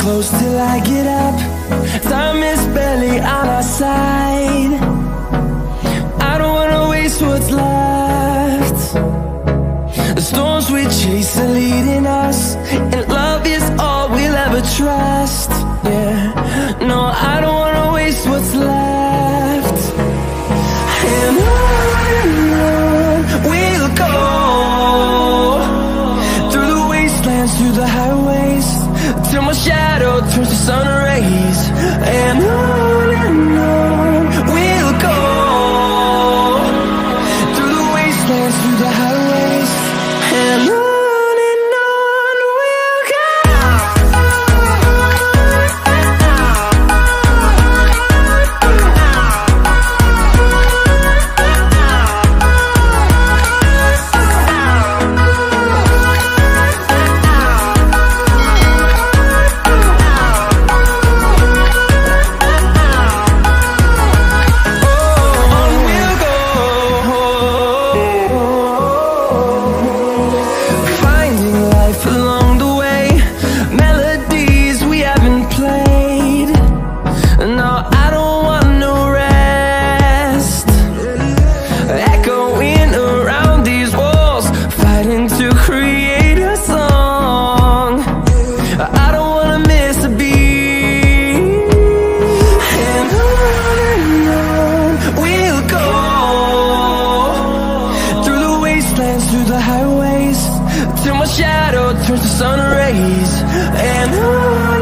close till I get up. Time is barely on our side. I don't wanna waste what's left. The storms we chase are leading us, and love is all we'll ever trust. Yeah, no, I don't wanna waste what's left. And on we'll go, through the wastelands, through the highways, till my shadow turns to sun rays. And on we'll go, through the wastelands, through the highways, and on we'll go. Through the highways, till my shadow turns to sun rays. And on